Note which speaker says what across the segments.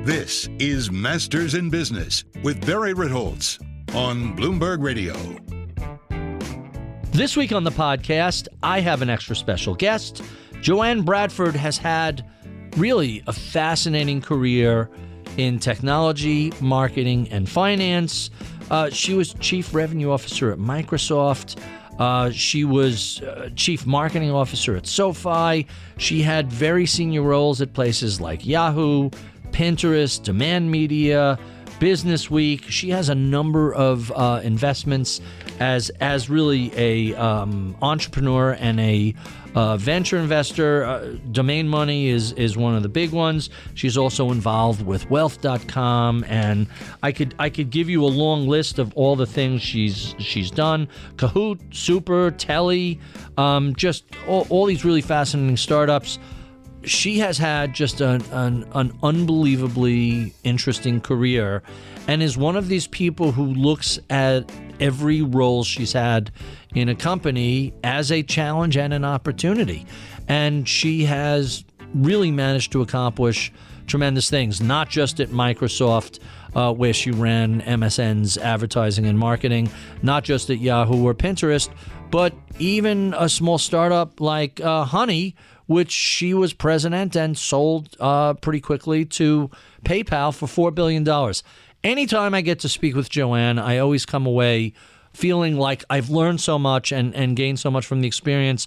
Speaker 1: This is Masters in Business with Barry Ritholtz on Bloomberg Radio.
Speaker 2: This week on the podcast, I have an extra special guest. Joanne Bradford has had really a fascinating career in technology, marketing, and finance. She was Chief Revenue Officer at Microsoft. She was Chief Marketing Officer at Sofi. She had very senior roles at places like Yahoo, Pinterest, Demand Media, Business Week. She has a number of investments as really a entrepreneur and a venture investor. Domain Money is one of the big ones. She's also involved with Wealth.com, and I could give you a long list of all the things she's done. Kahoot, Super, Telly, just all these really fascinating startups. She has had just an unbelievably interesting career and is one of these people who looks at every role she's had in a company as a challenge and an opportunity. And she has really managed to accomplish tremendous things, not just at Microsoft, where she ran MSN's advertising and marketing, not just at Yahoo or Pinterest, but even a small startup like Honey, which she was president and sold pretty quickly to PayPal for $4 billion. Anytime I get to speak with Joanne, I always come away feeling like I've learned so much and gained so much from the experience.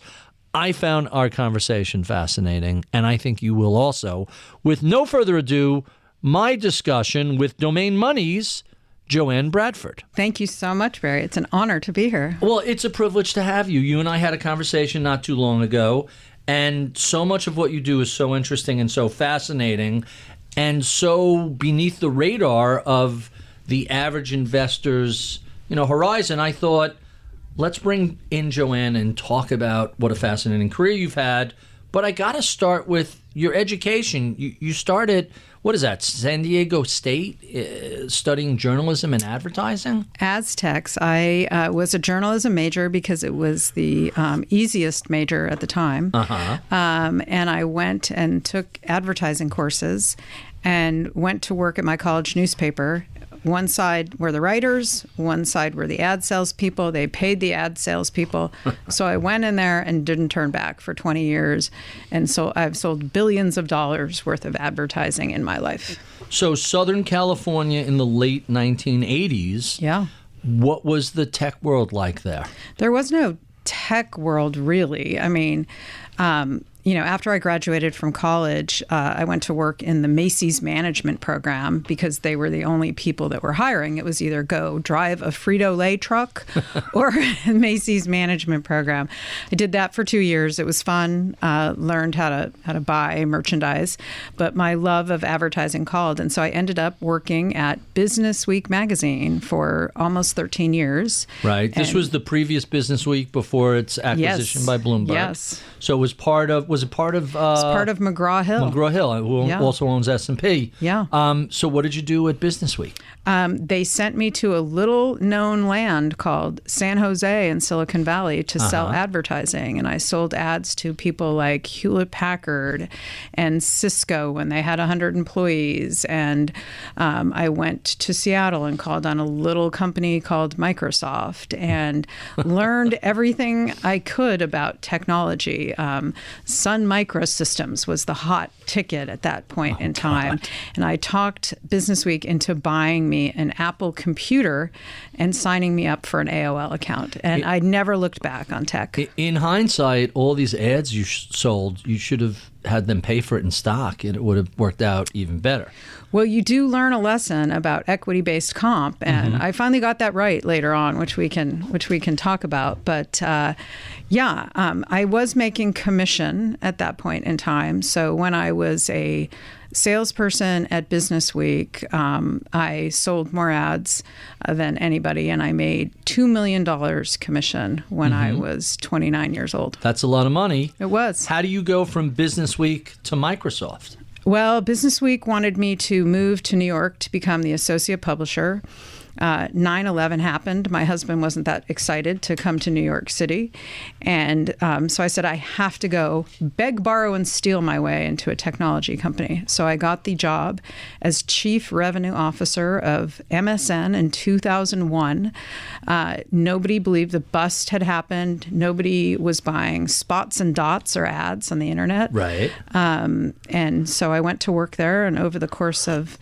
Speaker 2: I found our conversation fascinating, and I think you will also. With no further ado, my discussion with Domain Money's Joanne Bradford.
Speaker 3: Thank you so much, Barry. It's an honor to be here.
Speaker 2: Well, it's a privilege to have you. You and I had a conversation not too long ago, and so much of what you do is so interesting and so fascinating and so beneath the radar of the average investor's, horizon. I thought, let's bring in Joanne and talk about what a fascinating career you've had. But I got to start with your education. You started, what is that, San Diego State, studying journalism and advertising?
Speaker 3: Aztecs. I was a journalism major because it was the easiest major at the time. And I went and took advertising courses and went to work at my college newspaper. One side were the writers, one side were the ad salespeople. They paid the ad salespeople. So I went in there and didn't turn back for 20 years. And so I've sold billions of dollars worth of advertising in my life.
Speaker 2: So Southern California in the late 1980s.
Speaker 3: Yeah.
Speaker 2: What was the tech world like there?
Speaker 3: There was no tech world, really. I mean, after I graduated from college, I went to work in the Macy's management program because they were the only people that were hiring. It was either go drive a Frito-Lay truck or Macy's management program. I did that for 2 years. It was fun. Learned how to buy merchandise, but my love of advertising called, and so I ended up working at Business Week magazine for almost 13 years.
Speaker 2: Right. This was the previous Business Week before its acquisition by Bloomberg.
Speaker 3: Yes.
Speaker 2: So it was part of. Was it part of?
Speaker 3: It's part of McGraw-Hill.
Speaker 2: McGraw-Hill, who also owns S&P.
Speaker 3: Yeah.
Speaker 2: So what did you do at Business Week?
Speaker 3: They sent me to a little-known land called San Jose in Silicon Valley to sell advertising, and I sold ads to people like Hewlett-Packard and Cisco when they had 100 employees. And I went to Seattle and called on a little company called Microsoft and learned everything I could about technology. Sun Microsystems was the hot ticket at that point in time. God. And I talked Business Week into buying me an Apple computer and signing me up for an AOL account. And I never looked back on tech.
Speaker 2: In hindsight, all these ads you sold, you should have had them pay for it in stock, and it would have worked out even better.
Speaker 3: Well, you do learn a lesson about equity-based comp, and I finally got that right later on, which we can talk about. But I was making commission at that point in time. So when I was a salesperson at Business Week, I sold more ads than anybody, and I made $2 million commission when I was 29 years old.
Speaker 2: That's a lot of money.
Speaker 3: It was.
Speaker 2: How do you go from Business Week to Microsoft?
Speaker 3: Well, Business Week wanted me to move to New York to become the associate publisher. 9/11 happened. My husband wasn't that excited to come to New York City. And so I said, I have to go beg, borrow, and steal my way into a technology company. So I got the job as Chief Revenue Officer of MSN in 2001. Nobody believed the bust had happened. Nobody was buying spots and dots or ads on the internet.
Speaker 2: Right.
Speaker 3: And so I went to work there, and over the course of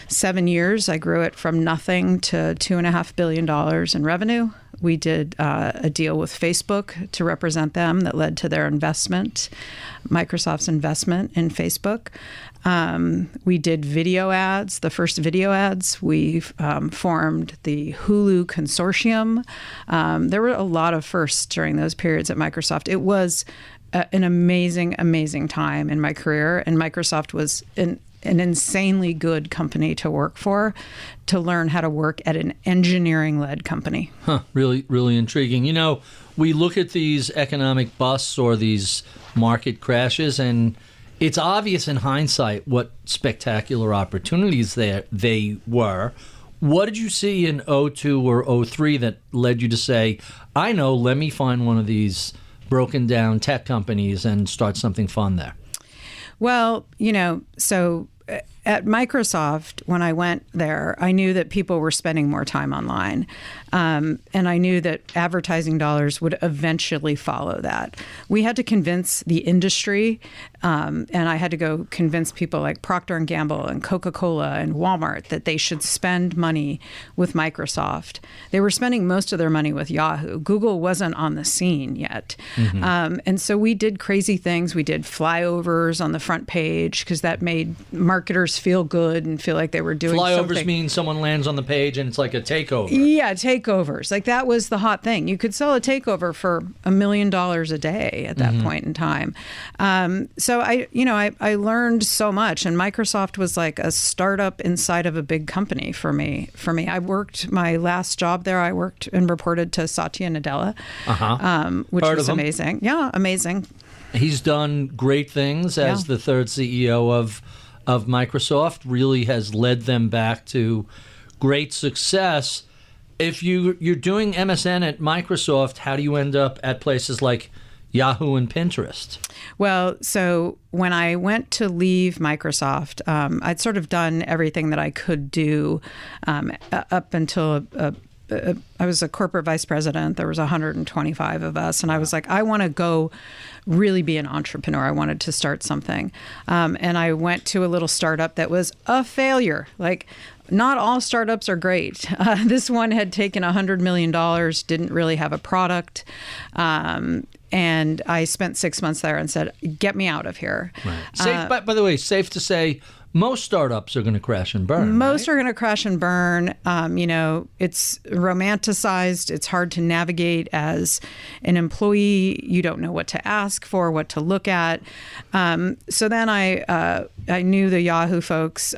Speaker 3: 7 years, I grew it from nothing to $2.5 billion in revenue. We did a deal with Facebook to represent them that led to their investment, Microsoft's investment in Facebook. We did video ads, the first video ads. We formed the Hulu consortium. There were a lot of firsts during those periods at Microsoft. It was an amazing, amazing time in my career, and Microsoft was an insanely good company to work for, to learn how to work at an engineering-led company.
Speaker 2: Really, really intriguing. You know, we look at these economic busts or these market crashes, and it's obvious in hindsight what spectacular opportunities they were. What did you see in 02 or 03 that led you to say, I know, let me find one of these broken down tech companies and start something fun there?
Speaker 3: Well, you know, so at Microsoft, when I went there, I knew that people were spending more time online. And I knew that advertising dollars would eventually follow that. We had to convince the industry, and I had to go convince people like Procter & Gamble and Coca-Cola and Walmart that they should spend money with Microsoft. They were spending most of their money with Yahoo. Google wasn't on the scene yet. And so we did crazy things. We did flyovers on the front page because that made marketers feel good and feel like they were doing something.
Speaker 2: Flyovers mean someone lands on the page and it's like a takeover.
Speaker 3: Yeah, takeovers. Like that was the hot thing. You could sell a takeover for $1 million a day at that point in time. So I learned so much, and Microsoft was like a startup inside of a big company for me. I worked my last job there. I worked and reported to Satya Nadella, which was amazing. Yeah, amazing.
Speaker 2: He's done great things as the third CEO of Microsoft, really has led them back to great success. If you're doing MSN at Microsoft, how do you end up at places like Yahoo and Pinterest?
Speaker 3: Well, so when I went to leave Microsoft, I'd sort of done everything that I could do up until I was a corporate vice president. There was 125 of us. And I was like, I want to go really be an entrepreneur. I wanted to start something. And I went to a little startup that was a failure. Like, not all startups are great. This one had taken $100 million, didn't really have a product. And I spent 6 months there and said, get me out of here.
Speaker 2: Right. By the way, safe to say, most startups are going to crash and burn.
Speaker 3: Most are going to crash and burn. It's romanticized. It's hard to navigate as an employee. You don't know what to ask for, what to look at. So then I knew the Yahoo folks.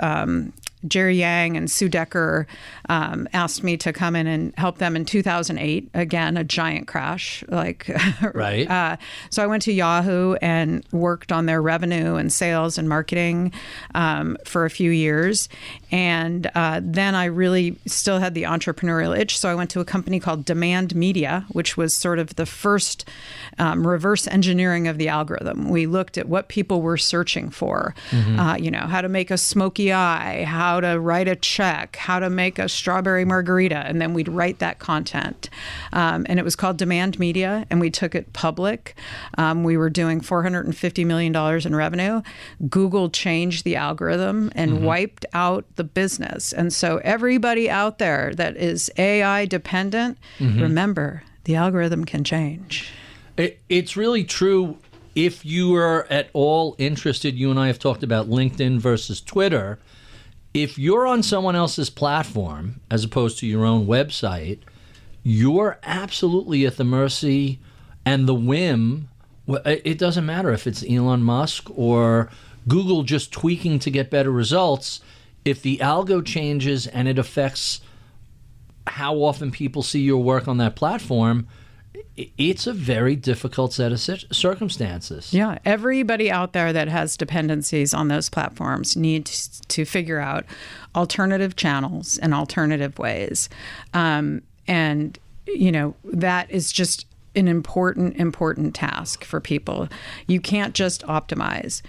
Speaker 3: Jerry Yang and Sue Decker asked me to come in and help them in 2008. Again, a giant crash. Right. So I went to Yahoo and worked on their revenue and sales and marketing for a few years. And then I really still had the entrepreneurial itch. So I went to a company called Demand Media, which was sort of the first reverse engineering of the algorithm. We looked at what people were searching for, how to make a smoky eye, how to write a check, how to make a strawberry margarita, and then we'd write that content. And it was called Demand Media, and we took it public. We were doing $450 million in revenue. Google changed the algorithm and wiped out the business. And so everybody out there that is AI dependent, remember, the algorithm can change.
Speaker 2: It's really true. If you are at all interested, you and I have talked about LinkedIn versus Twitter. If you're on someone else's platform as opposed to your own website, you're absolutely at the mercy and the whim. It doesn't matter if it's Elon Musk or Google just tweaking to get better results. If the algo changes and it affects how often people see your work on that platform, it's a very difficult set of circumstances.
Speaker 3: Yeah, everybody out there that has dependencies on those platforms needs to figure out alternative channels and alternative ways. And, that is just an important task for people. You can't just optimize.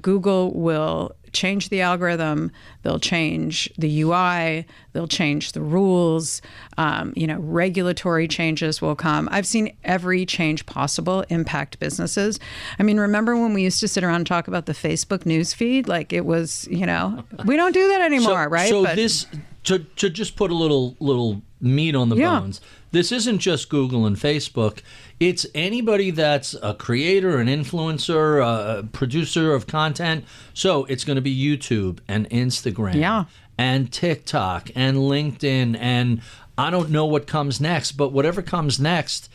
Speaker 3: Google will change the algorithm, they'll change the UI, they'll change the rules, regulatory changes will come. I've seen every change possible impact businesses. I mean, remember when we used to sit around and talk about the Facebook news feed? Like it was, we don't do that anymore, right?
Speaker 2: So this, to just put a little meat on the bones, this isn't just Google and Facebook. It's anybody that's a creator, an influencer, a producer of content. So it's going to be YouTube and Instagram and TikTok and LinkedIn. And I don't know what comes next, but whatever comes next,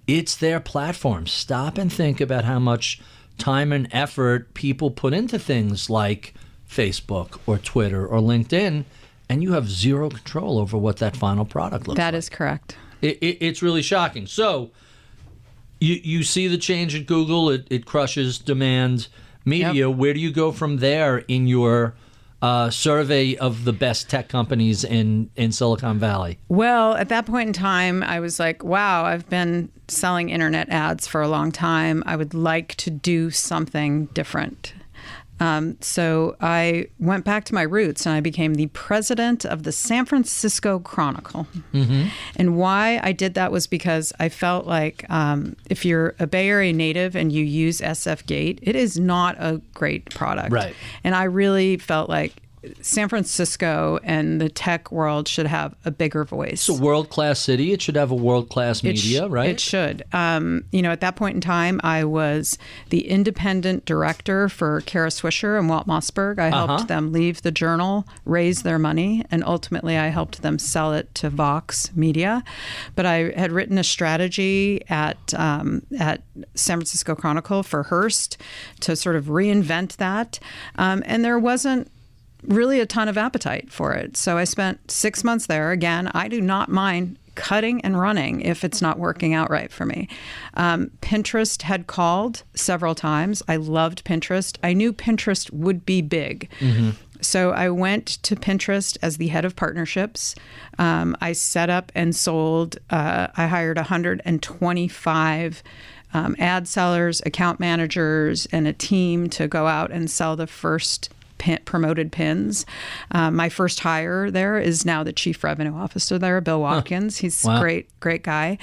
Speaker 2: it's their platform. Stop and think about how much time and effort people put into things like Facebook or Twitter or LinkedIn, and you have zero control over what that final product looks like.
Speaker 3: That is correct.
Speaker 2: It's really shocking. So you see the change at Google. It crushes demand media. Yep. Where do you go from there in your survey of the best tech companies in Silicon Valley?
Speaker 3: Well, at that point in time, I was like, wow, I've been selling internet ads for a long time. I would like to do something different. So I went back to my roots and I became the president of the San Francisco Chronicle. Mm-hmm. And why I did that was because I felt like if you're a Bay Area native and you use SF Gate, it is not a great product. Right. And I really felt like San Francisco and the tech world should have a bigger voice.
Speaker 2: It's a world-class city. It should have a world-class media, right?
Speaker 3: It should. At that point in time, I was the independent director for Kara Swisher and Walt Mossberg. I helped them leave the Journal, raise their money, and ultimately I helped them sell it to Vox Media. But I had written a strategy at San Francisco Chronicle for Hearst to sort of reinvent that. And there wasn't really a ton of appetite for it. So I spent 6 months there. Again, I do not mind cutting and running if it's not working out right for me. Pinterest had called several times. I loved Pinterest. I knew Pinterest would be big. Mm-hmm. So I went to Pinterest as the head of partnerships. I set up and sold. I hired 125 ad sellers, account managers, and a team to go out and sell the first promoted pins. My first hire there is now the chief revenue officer there, Bill Watkins. He's a great guy.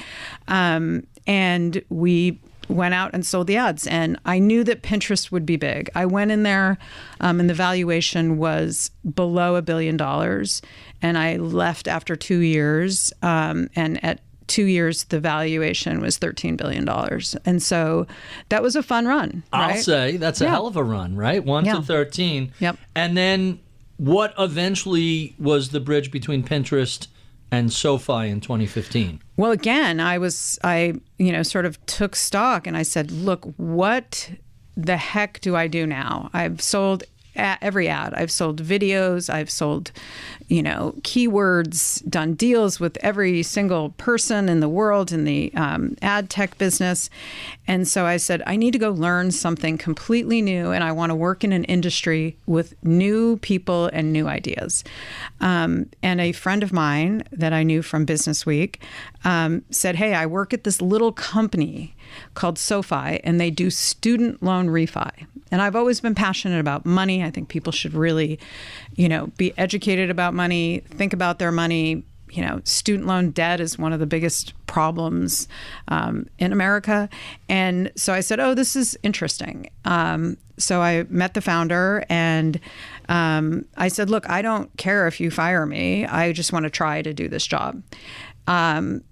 Speaker 3: And we went out and sold the ads. And I knew that Pinterest would be big. I went in there and the valuation was below $1 billion. And I left after 2 years. And at 2 years, the valuation was $13 billion. And so that was a fun run. Right?
Speaker 2: I'll say that's a hell of a run, right? 1 to 13.
Speaker 3: Yep.
Speaker 2: And then what eventually was the bridge between Pinterest and Sofi in 2015?
Speaker 3: Well, again, I sort of took stock and I said, look, what the heck do I do now? I've sold every ad. I've sold videos. I've sold, keywords, done deals with every single person in the world in the ad tech business. And so I said, I need to go learn something completely new. And I want to work in an industry with new people and new ideas. And a friend of mine that I knew from Business Week said, hey, I work at this little company called Sofi, and they do student loan refi. And I've always been passionate about money. I think people should really, be educated about money, think about their money. Student loan debt is one of the biggest problems in America. And so I said, oh, this is interesting. So I met the founder and I said, look, I don't care if you fire me. I just want to try to do this job.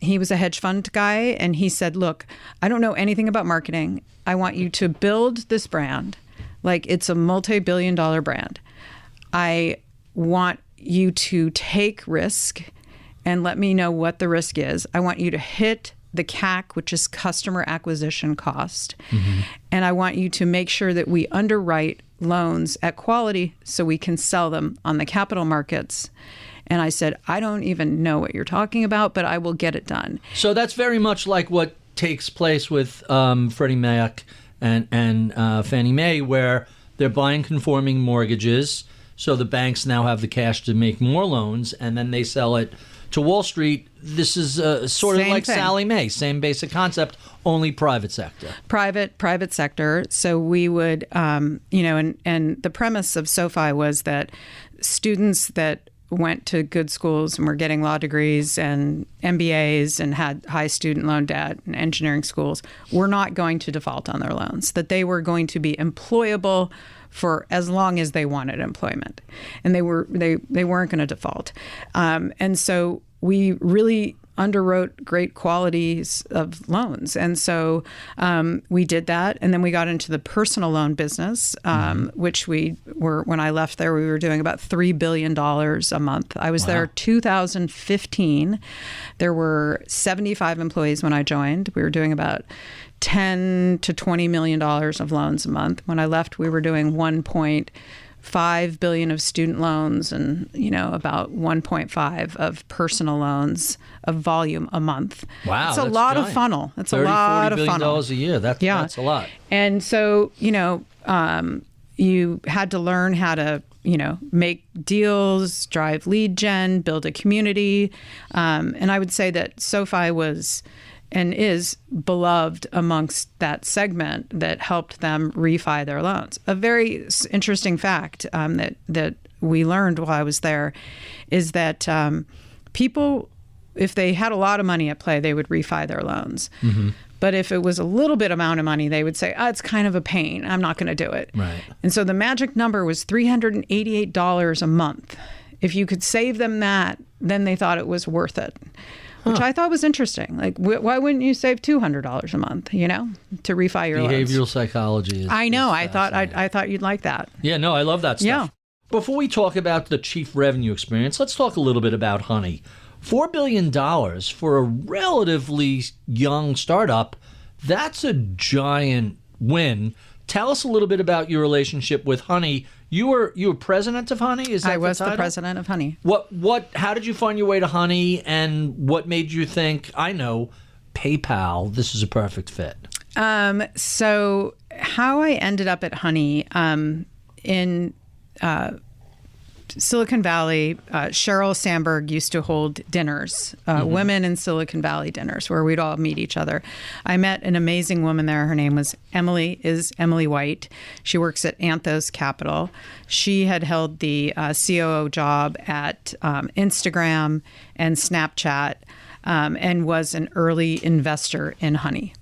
Speaker 3: He was a hedge fund guy, and he said, look, I don't know anything about marketing. I want you to build this brand like it's a multi-billion-dollar brand. I want you to take risk and let me know what the risk is. I want you to hit the CAC, which is customer acquisition cost. Mm-hmm. And I want you to make sure that we underwrite loans at quality so we can sell them on the capital markets. And I said, I don't even know what you're talking about, but I will get it done.
Speaker 2: So that's very much like what takes place with Freddie Mac and Fannie Mae, where they're buying conforming mortgages. So the banks now have the cash to make more loans, and then they sell it to Wall Street. This is sort of
Speaker 3: Same
Speaker 2: like
Speaker 3: thing.
Speaker 2: Sallie Mae, same basic concept, only private sector.
Speaker 3: Private sector. So we would, and the premise of Sofi was that students that went to good schools and were getting law degrees and MBAs and had high student loan debt and engineering schools were not going to default on their loans, that they were going to be employable for as long as they wanted employment. And they weren't going to default. And so we really underwrote great qualities of loans. And so we did that. And then we got into the personal loan business, which we were, when I left there, we were doing about $3 billion a month. I was there 2015. There were 75 employees when I joined. We were doing about $10 to $20 million of loans a month. When I left, we were doing $1.5 billion of student loans and, about 1.5 of personal loans of volume a month.
Speaker 2: Wow.
Speaker 3: It's a lot of funnel. That's a lot of funnel.
Speaker 2: $30-40 billion a year. That's a lot.
Speaker 3: And so, you had to learn how to, make deals, drive lead gen, build a community. And I would say that Sofi was and is beloved amongst that segment that helped them refi their loans. A very interesting fact that we learned while I was there is that people, if they had a lot of money at play, they would refi their loans. Mm-hmm. But if it was a little bit amount of money, they would say, it's kind of a pain. I'm not going to do it.
Speaker 2: Right.
Speaker 3: And so the magic number was $388 a month. If you could save them that, then they thought it was worth it. Which I thought was interesting. Like, why wouldn't you save $200 a month, to refi your loans?
Speaker 2: Behavioral psychology is
Speaker 3: I know.
Speaker 2: is
Speaker 3: I thought you'd like that.
Speaker 2: Yeah, no, I love that stuff.
Speaker 3: Yeah.
Speaker 2: Before we talk about the chief revenue experience, let's talk a little bit about Honey. $4 billion for a relatively young startup, that's a giant win. Tell us a little bit about your relationship with Honey. You were president of Honey? Is that
Speaker 3: I was
Speaker 2: the title?
Speaker 3: president of Honey.
Speaker 2: How did you find your way to Honey, and what made you think, I know, PayPal, this is a perfect fit?
Speaker 3: So how I ended up at Honey, in Silicon Valley, Sheryl Sandberg used to hold dinners, women in Silicon Valley dinners, where we'd all meet each other. I met an amazing woman there. Her name was Emily White. She works at Anthos Capital. She had held the COO job at Instagram and Snapchat, and was an early investor in Honey.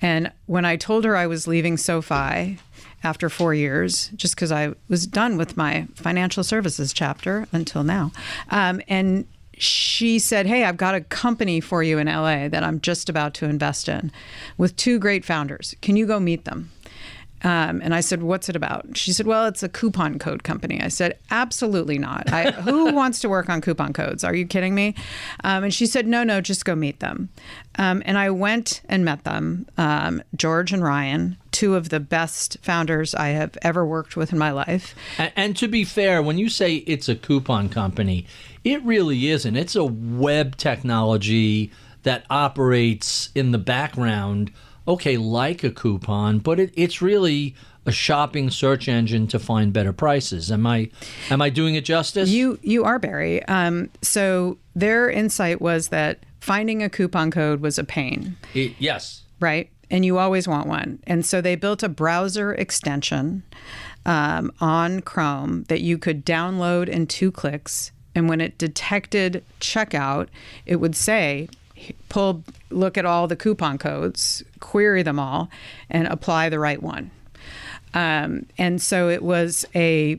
Speaker 3: And when I told her I was leaving Sofi after 4 years, just because I was done with my financial services chapter until now. And she said, hey, I've got a company for you in LA that I'm just about to invest in with two great founders. Can you go meet them? And I said, what's it about? She said, well, it's a coupon code company. I said, absolutely not. Who wants to work on coupon codes? Are you kidding me? And she said, no, just go meet them. And I went and met them, George and Ryan, two of the best founders I have ever worked with in my life.
Speaker 2: And to be fair, when you say it's a coupon company, it really isn't. It's a web technology that operates in the background, okay, like a coupon, but it's really a shopping search engine to find better prices. Am I doing it justice?
Speaker 3: You are, Barry. So their insight was that finding a coupon code was a pain.
Speaker 2: Yes.
Speaker 3: Right? And you always want one. And so they built a browser extension on Chrome that you could download in 2 clicks. And when it detected checkout, it would say, look at all the coupon codes, query them all, and apply the right one. And so it was a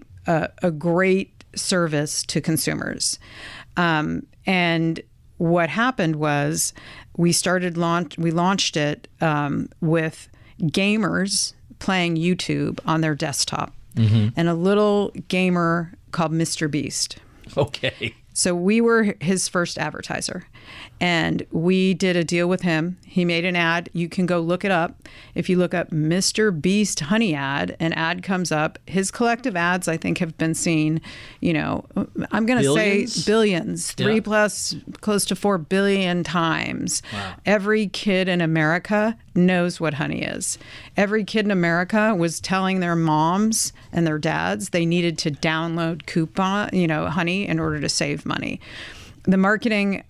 Speaker 3: great service to consumers. And what happened was we launched it with gamers playing YouTube on their desktop, and a little gamer called Mr. Beast.
Speaker 2: Okay.
Speaker 3: So we were his first advertiser. And we did a deal with him. He made an ad. You can go look it up. If you look up Mr. Beast honey ad, an ad comes up. His collective ads, I think, have been seen, I'm going to say billions, 3 plus close to 4 billion times.
Speaker 2: Wow.
Speaker 3: Every kid in America knows what honey is. Every kid in America was telling their moms and their dads they needed to download honey in order to save money. The marketing,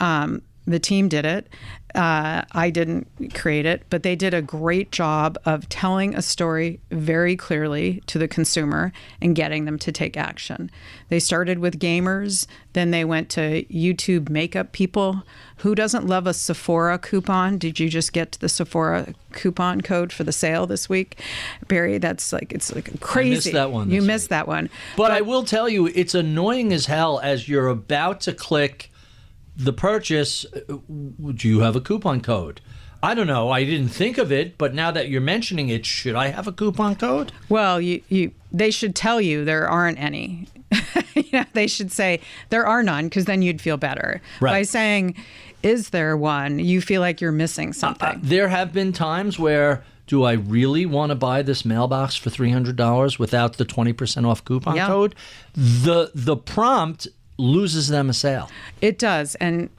Speaker 3: the team did it. I didn't create it, but they did a great job of telling a story very clearly to the consumer and getting them to take action. They started with gamers, then they went to YouTube makeup people. Who doesn't love a Sephora coupon? Did you just get the Sephora coupon code for the sale this week? Barry, it's like crazy.
Speaker 2: I missed that one.
Speaker 3: You missed that one.
Speaker 2: But I will tell you, it's annoying as hell as you're about to click the purchase. Do you have a coupon code? I don't know. I didn't think of it, but now that you're mentioning it, should I have a coupon code?
Speaker 3: Well, they should tell you there aren't any. They should say there are none, because then you'd feel better.
Speaker 2: Right.
Speaker 3: By saying, is there one? You feel like you're missing something.
Speaker 2: There have been times where, do I really want to buy this mailbox for $300 without the 20% off coupon code? The prompt loses them a sale.
Speaker 3: It does. And,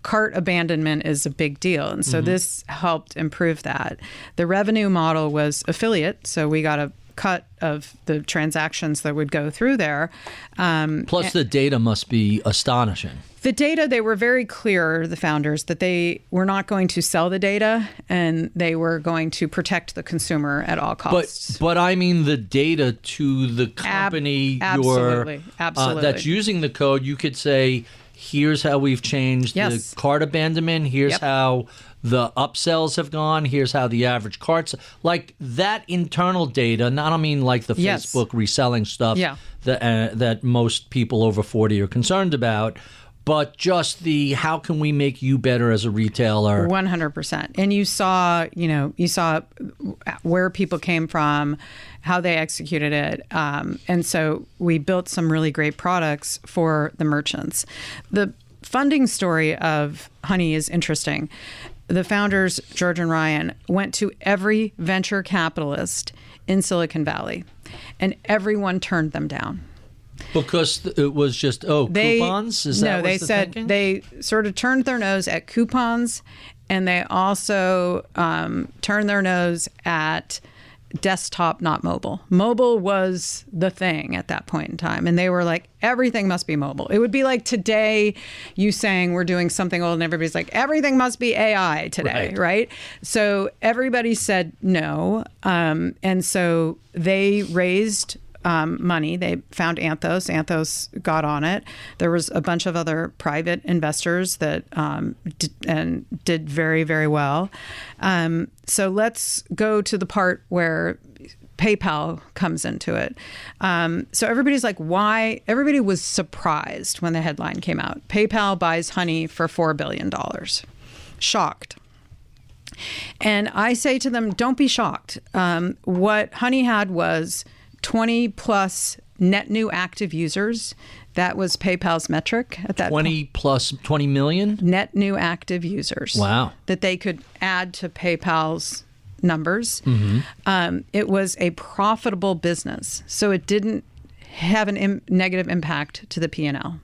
Speaker 3: cart abandonment is a big deal. And so this helped improve that. The revenue model was affiliate. So we got a cut of the transactions that would go through there.
Speaker 2: Plus the data must be astonishing.
Speaker 3: The data, they were very clear, the founders, that they were not going to sell the data and they were going to protect the consumer at all costs.
Speaker 2: But I mean the data to the company
Speaker 3: absolutely.
Speaker 2: That's using the code. You could say, here's how we've changed the cart abandonment. Here's how the upsells have gone. Here's how the average carts, like that internal data. Not, I mean like the Facebook reselling stuff that most people over 40 are concerned about. But just the how can we make you better as a retailer?
Speaker 3: 100%. And you saw where people came from, how they executed it. And so we built some really great products for the merchants. The funding story of Honey is interesting. The founders, George and Ryan, went to every venture capitalist in Silicon Valley, and everyone turned them down.
Speaker 2: Because it was just, coupons? Is that
Speaker 3: they said
Speaker 2: thinking?
Speaker 3: They sort of turned their nose at coupons, and they also turned their nose at desktop, not mobile. Mobile was the thing at that point in time. And they were like, everything must be mobile. It would be like today you saying we're doing something old and everybody's like, everything must be AI today, right? So everybody said no. And so they raised money. They found Anthos. Anthos got on it. There was a bunch of other private investors that did very, very well. So let's go to the part where PayPal comes into it. So everybody's like, why? Everybody was surprised when the headline came out. PayPal buys Honey for $4 billion. Shocked. And I say to them, don't be shocked. What Honey had was 20 plus net new active users. That was PayPal's metric at that
Speaker 2: 20 plus 20 million?
Speaker 3: Net new active users.
Speaker 2: Wow.
Speaker 3: That they could add to PayPal's numbers. It was a profitable business. So it didn't have a negative impact to the P&L.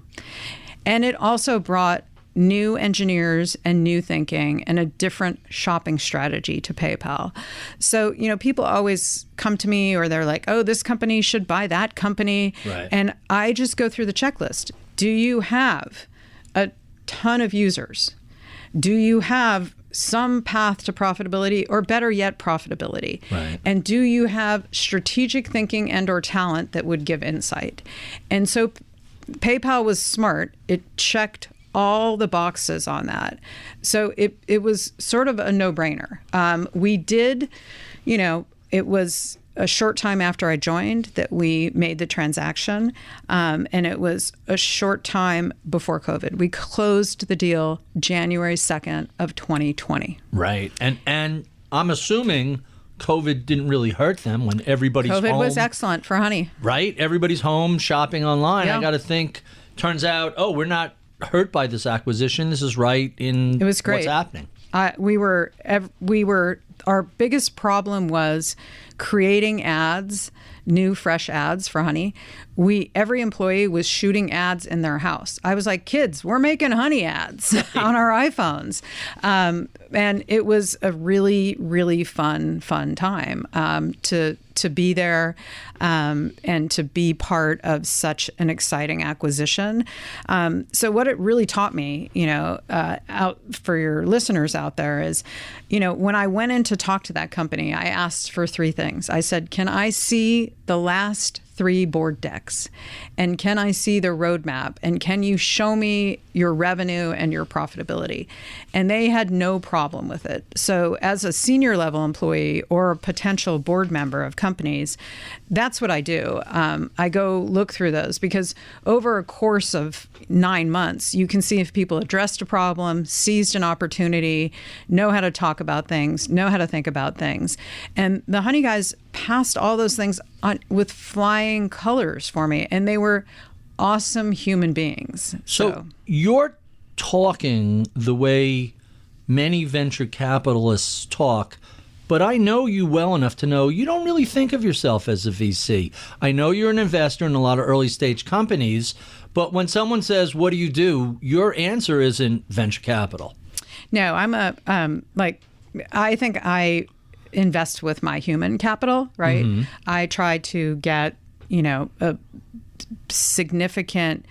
Speaker 3: And it also brought new engineers and new thinking and a different shopping strategy to PayPal. So, people always come to me or they're like, oh, this company should buy that company.
Speaker 2: Right.
Speaker 3: And I just go through the checklist. Do you have a ton of users? Do you have some path to profitability, or better yet, profitability?
Speaker 2: Right.
Speaker 3: And do you have strategic thinking and or talent that would give insight? And so PayPal was smart. It checked all the boxes on that. So it was sort of a no-brainer. We did, it was a short time after I joined that we made the transaction. And it was a short time before COVID. We closed the deal January 2nd of 2020.
Speaker 2: Right. And I'm assuming COVID didn't really hurt them when everybody's home.
Speaker 3: COVID was excellent for Honey.
Speaker 2: Right? Everybody's home shopping online.
Speaker 3: Yeah.
Speaker 2: I got to think, turns out, we're not hurt by this acquisition. This is right in
Speaker 3: It was great.
Speaker 2: what's happening.
Speaker 3: Our biggest problem was creating ads, new fresh ads for Honey. Every employee was shooting ads in their house. I was like, kids, we're making Honey ads on our iPhones. And it was a really, really fun time to be there and to be part of such an exciting acquisition. So what it really taught me, out for your listeners out there is, when I went in to talk to that company, I asked for three things. I said, can I see the last 3 board decks? And can I see the roadmap? And can you show me your revenue and your profitability? And they had no problem with it. So as a senior level employee or a potential board member of companies, that's what I do. I go look through those because over a course of 9 months, you can see if people addressed a problem, seized an opportunity, know how to talk about things, know how to think about things. And the Honey guys passed all those things with flying colors for me. And they were awesome human beings.
Speaker 2: So you're talking the way many venture capitalists talk, but I know you well enough to know you don't really think of yourself as a VC. I know you're an investor in a lot of early stage companies, but when someone says, what do? Your answer isn't venture capital.
Speaker 3: No, I'm I think I invest with my human capital, right? Mm-hmm. I try to get, a significant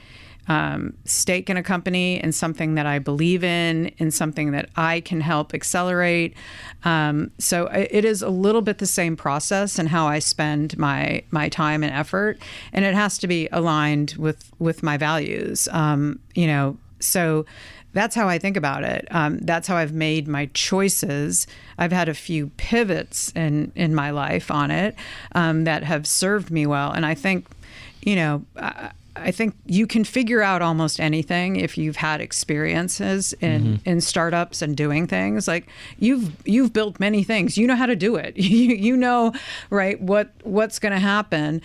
Speaker 3: stake in a company and something that I believe in something that I can help accelerate. So it is a little bit the same process in how I spend my time and effort, and it has to be aligned with my values. So that's how I think about it. That's how I've made my choices. I've had a few pivots in my life on it that have served me well. And I think, I think you can figure out almost anything if you've had experiences in startups and doing things. Like you've built many things. You know how to do it. You know, right, what's going to happen.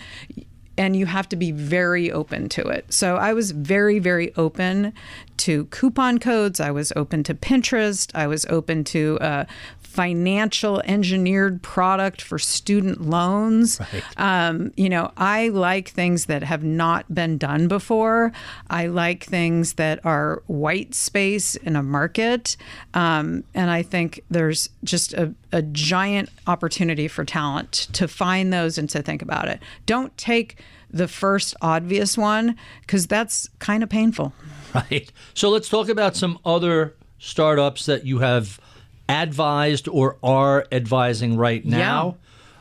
Speaker 3: And you have to be very open to it. So I was very, very open to coupon codes. I was open to Pinterest. I was open to a financial engineered product for student loans. Right. I like things that have not been done before. I like things that are white space in a market. And I think there's just a giant opportunity for talent to find those and to think about it. Don't take the first obvious one because that's kind of painful.
Speaker 2: Right. So let's talk about some other startups that you have advised or are advising right now.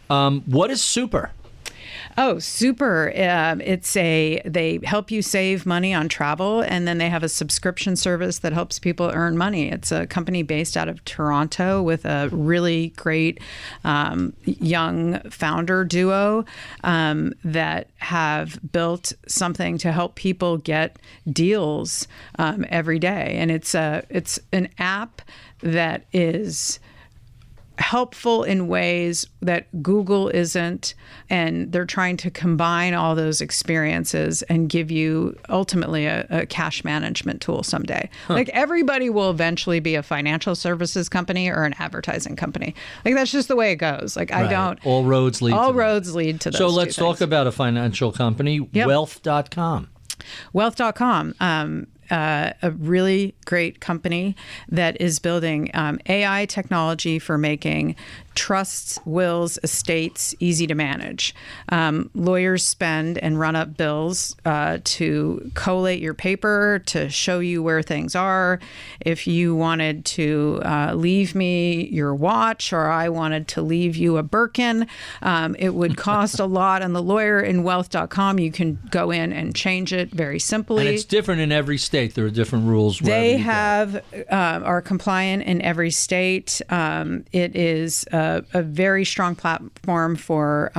Speaker 2: Yeah. What is Super?
Speaker 3: Oh, Super. They help you save money on travel, and then they have a subscription service that helps people earn money. It's a company based out of Toronto with a really great young founder duo that have built something to help people get deals every day. And it's an app that is helpful in ways that Google isn't, and they're trying to combine all those experiences and give you ultimately a cash management tool someday. Like everybody will eventually be a financial services company or an advertising company. Like that's just the way it goes. Like right.
Speaker 2: All roads lead
Speaker 3: to those.
Speaker 2: So let's talk about a financial company, yep. Wealth.com.
Speaker 3: Wealth.com. A really great company that is building AI technology for making trusts, wills, estates easy to manage. Lawyers spend and run up bills to collate your paper, to show you where things are. If you wanted to leave me your watch or I wanted to leave you a Birkin, it would cost a lot. And the lawyer in Wealth.com, you can go in and change it very simply.
Speaker 2: And it's different in every state. There are different rules.
Speaker 3: They are compliant in every state. It is a very strong platform for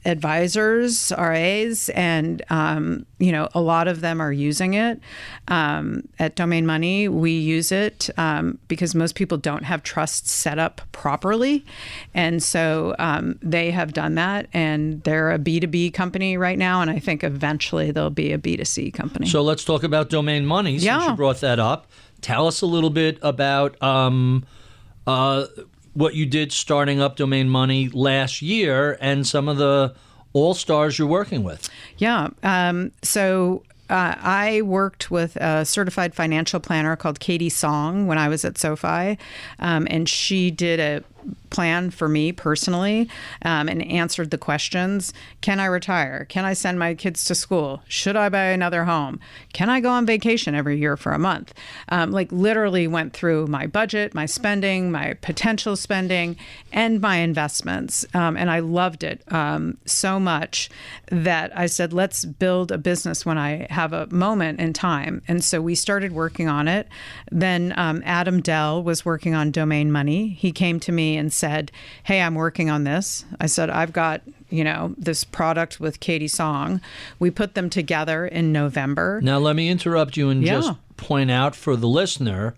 Speaker 3: advisors, RAs, and a lot of them are using it. At Domain Money, we use it because most people don't have trusts set up properly, and so they have done that, and they're a B2B company right now, and I think eventually they'll be a B2C company.
Speaker 2: So let's talk about Domain Money since you brought that up. Tell us a little bit about what you did starting up Domain Money last year and some of the all-stars you're working with.
Speaker 3: Yeah. So I worked with a certified financial planner called Katie Song when I was at Sofi, and she did a plan for me personally and answered the questions. Can I retire? Can I send my kids to school? Should I buy another home? Can I go on vacation every year for a month? Literally went through my budget, my spending, my potential spending, and my investments. And I loved it so much that I said, let's build a business when I have a moment in time. And so we started working on it. Then Adam Dell was working on Domain Money. He came to me and said, hey, I'm working on this. I said, I've got, this product with Katie Song. We put them together in November.
Speaker 2: Now, let me interrupt you and just point out for the listener,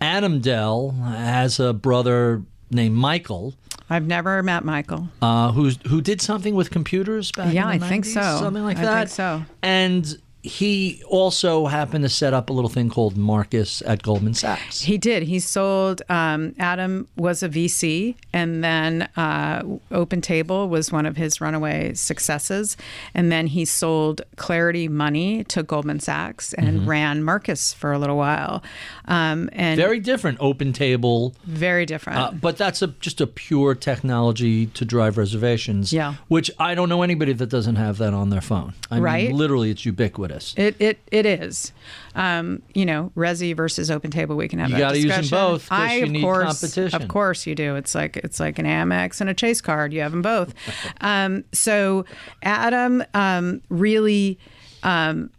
Speaker 2: Adam Dell has a brother named Michael.
Speaker 3: I've never met Michael.
Speaker 2: Who did something with computers back in the 90s?
Speaker 3: I think so.
Speaker 2: Something like that?
Speaker 3: I think so.
Speaker 2: And he also happened to set up a little thing called Marcus at Goldman Sachs.
Speaker 3: He did. He sold, Adam was a VC, and then Open Table was one of his runaway successes. And then he sold Clarity Money to Goldman Sachs and ran Marcus for a little while. And
Speaker 2: very different, Open Table.
Speaker 3: Very different.
Speaker 2: But that's just a pure technology to drive reservations, which I don't know anybody that doesn't have that on their phone. I mean, literally, it's ubiquitous.
Speaker 3: It is. Resi versus Open Table, we can have that discussion.
Speaker 2: You got to use them both because you need competition.
Speaker 3: Of course you do. It's like an Amex and a Chase card. You have them both. So Adam really...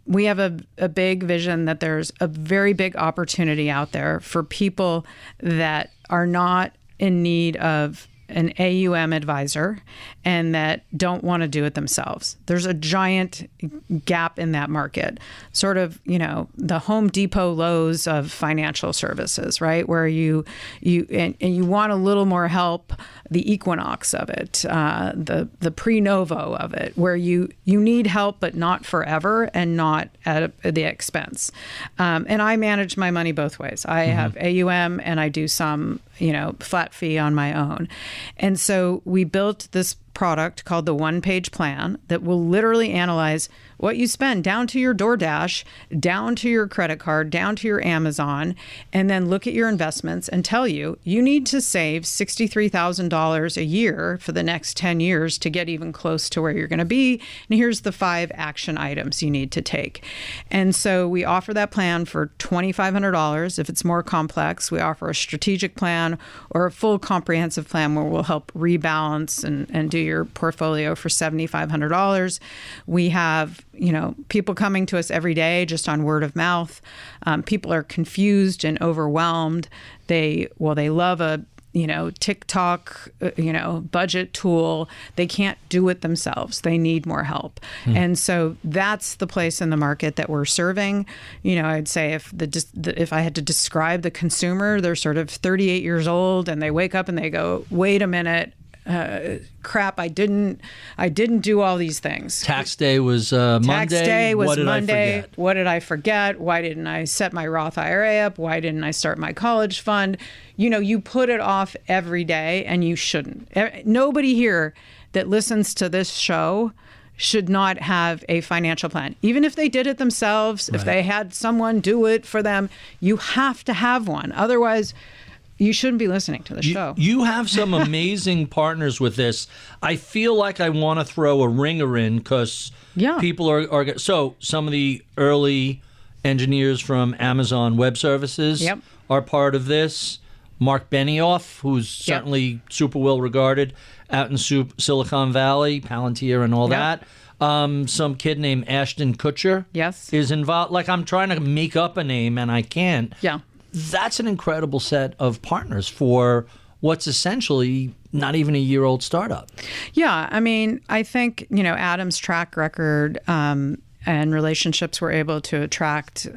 Speaker 3: we have a big vision that there's a very big opportunity out there for people that are not in need of an AUM advisor and that don't want to do it themselves. There's a giant gap in that market, sort of, the Home Depot Lowe's of financial services, right? Where you want a little more help, the Equinox of it, the Pre-Novo of it, where you need help, but not forever and not at the expense. And I manage my money both ways. I have AUM and I do some, flat fee on my own. And so we built this product called the one-page plan that will literally analyze what you spend down to your DoorDash, down to your credit card, down to your Amazon, and then look at your investments and tell you need to save $63,000 a year for the next 10 years to get even close to where you're going to be. And here's the 5 action items you need to take. And so we offer that plan for $2,500. If it's more complex, we offer a strategic plan or a full comprehensive plan where we'll help rebalance and do your portfolio for $7,500. We have, people coming to us every day just on word of mouth. People are confused and overwhelmed. They love a TikTok, budget tool. They can't do it themselves. They need more help. And so that's the place in the market that we're serving. I'd say if I had to describe the consumer, they're sort of 38 years old and they wake up and they go, wait a minute, crap, I didn't do all these things.
Speaker 2: Tax day was Monday.
Speaker 3: Tax day was
Speaker 2: Monday.
Speaker 3: I forget? What did I forget? Why didn't I set my Roth IRA up? Why didn't I start my college fund? You put it off every day and you shouldn't. Nobody here that listens to this show should not have a financial plan. Even if they did it themselves, if they had someone do it for them, you have to have one. Otherwise, you shouldn't be listening to the show.
Speaker 2: You have some amazing partners with this. I feel like I want to throw a ringer in because people are. So some of the early engineers from Amazon Web Services are part of this. Mark Benioff, who's certainly super well regarded out in Silicon Valley, Palantir and all that. Some kid named Ashton Kutcher is involved. Like, I'm trying to make up a name and I can't.
Speaker 3: Yeah.
Speaker 2: That's an incredible set of partners for what's essentially not even a year-old startup.
Speaker 3: Yeah, I mean, I think, Adam's track record and relationships were able to attract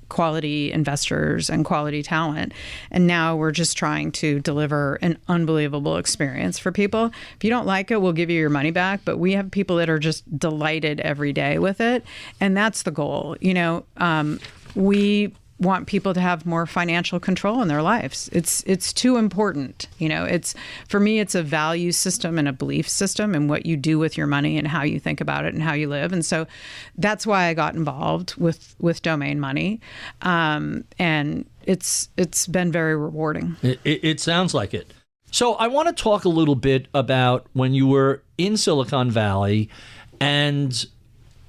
Speaker 3: quality investors and quality talent. And now we're just trying to deliver an unbelievable experience for people. If you don't like it, we'll give you your money back. But we have people that are just delighted every day with it. And that's the goal. We want people to have more financial control in their lives. It's too important. For me, it's a value system and a belief system and what you do with your money and how you think about it and how you live. And so that's why I got involved with Domain Money. And it's been very rewarding.
Speaker 2: It sounds like it. So I want to talk a little bit about when you were in Silicon Valley and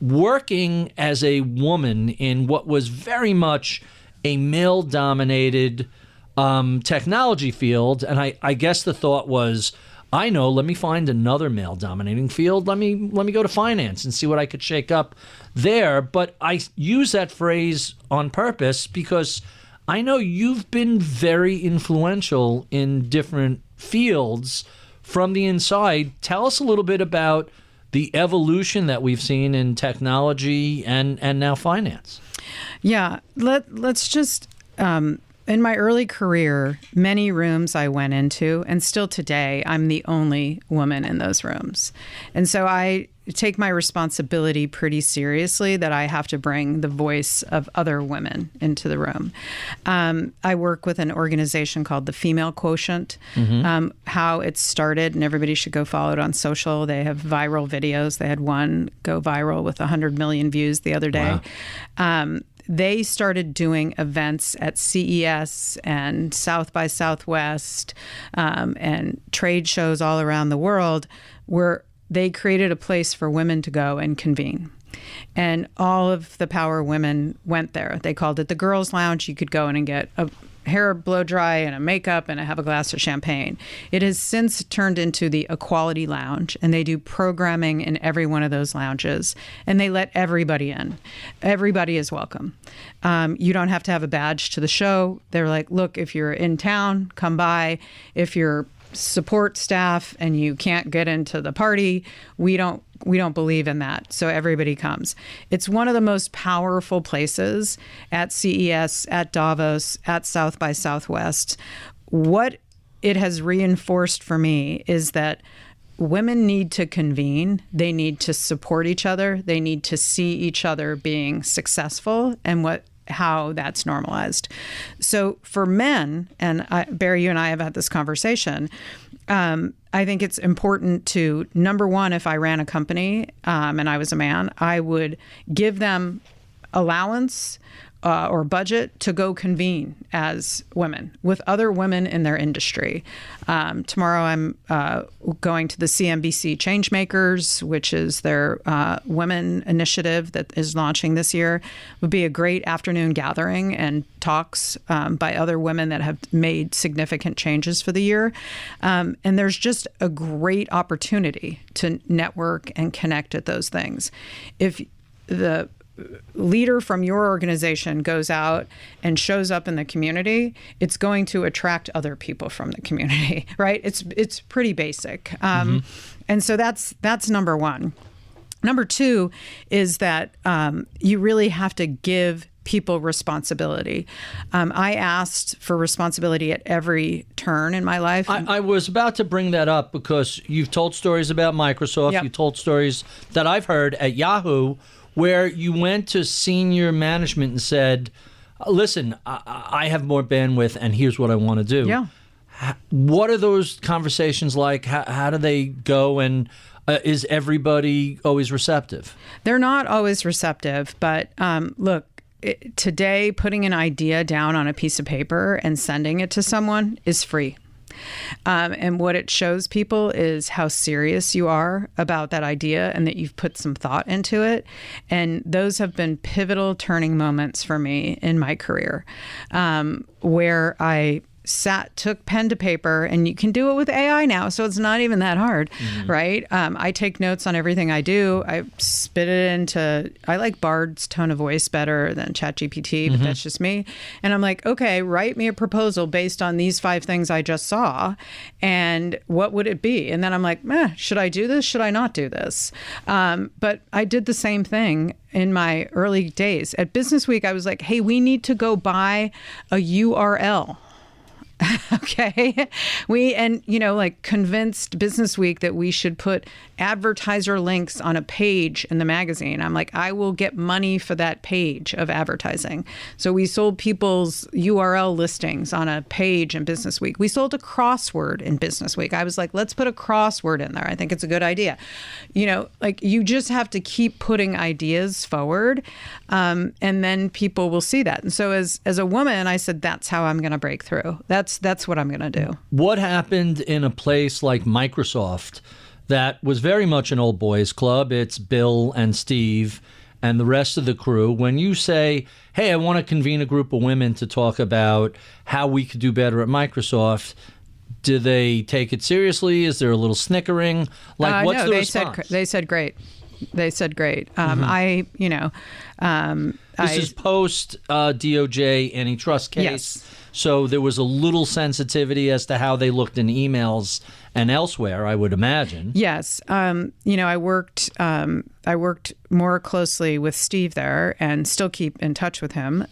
Speaker 2: working as a woman in what was very much a male-dominated technology field. And I guess the thought was, let me find another male-dominating field. Let me go to finance and see what I could shake up there. But I use that phrase on purpose because I know you've been very influential in different fields from the inside. Tell us a little bit about the evolution that we've seen in technology and now finance.
Speaker 3: Yeah, let's just, in my early career, many rooms I went into, and still today, I'm the only woman in those rooms. And so I take my responsibility pretty seriously that I have to bring the voice of other women into the room. I work with an organization called the Female Quotient, how it started, and everybody should go follow it on social. They have viral videos. They had one go viral with 100 million views the other day. Wow. They started doing events at CES and South by Southwest and trade shows all around the world where they created a place for women to go and convene. And all of the power women went there. They called it the Girls Lounge. You could go in and get a hair blow dry and a makeup and have a glass of champagne. It has since turned into the Equality Lounge, and they do programming in every one of those lounges, and they let everybody in. Everybody is welcome. You don't have to have a badge to the show. They're like, look, if you're in town, come by. If you're support staff and you can't get into the party, we don't believe in that. So everybody comes. It's one of the most powerful places at CES, at Davos, at South by Southwest. What it has reinforced for me is that women need to convene. They need to support each other. They need to see each other being successful and how that's normalized. So for men, and Barry, you and I have had this conversation, I think it's important to, number one, if I ran a company and I was a man, I would give them allowance or budget to go convene as women with other women in their industry. Tomorrow I'm going to the CNBC Changemakers, which is their women initiative that is launching this year. It would be a great afternoon gathering and talks by other women that have made significant changes for the year. And there's just a great opportunity to network and connect at those things. If the leader from your organization goes out and shows up in the community, it's going to attract other people from the community, right? It's pretty basic. And so that's number one. Number two is that you really have to give people responsibility. I asked for responsibility at every turn in my life.
Speaker 2: I was about to bring that up because you've told stories about Microsoft. Yep. You told stories that I've heard at Yahoo where you went to senior management and said, listen, I have more bandwidth and here's what I want to do.
Speaker 3: Yeah.
Speaker 2: What are those conversations like? How do they go? And is everybody always receptive?
Speaker 3: They're not always receptive, but look, today putting an idea down on a piece of paper and sending it to someone is free. And what it shows people is how serious you are about that idea and that you've put some thought into it. And those have been pivotal turning moments for me in my career, where I took pen to paper, and you can do it with AI now, so it's not even that hard, right? I take notes on everything I do. I spit it into, I like Bard's tone of voice better than ChatGPT, but that's just me. And I'm like, okay, write me a proposal based on these 5 things I just saw, and what would it be? And then I'm like, should I do this? Should I not do this? But I did the same thing in my early days. At Business Week, I was like, hey, we need to go buy a URL. Okay. Convinced Business Week that we should put advertiser links on a page in the magazine. I'm like, I will get money for that page of advertising. So we sold people's URL listings on a page in Business Week. We sold a crossword in Business Week. I was like, let's put a crossword in there. I think it's a good idea. You just have to keep putting ideas forward, and then people will see that. And so as a woman, I said, that's how I'm going to break through. That's what I'm going to do.
Speaker 2: What happened in a place like Microsoft that was very much an old boys club? It's Bill and Steve and the rest of the crew. When you say, hey, I want to convene a group of women to talk about how we could do better at Microsoft, do they take it seriously? Is there a little snickering? What's the response?
Speaker 3: They said great. They said great.
Speaker 2: This is post DOJ antitrust case.
Speaker 3: Yes.
Speaker 2: So there was a little sensitivity as to how they looked in emails and elsewhere, I would imagine.
Speaker 3: Yes. I worked more closely with Steve there, and still keep in touch with him.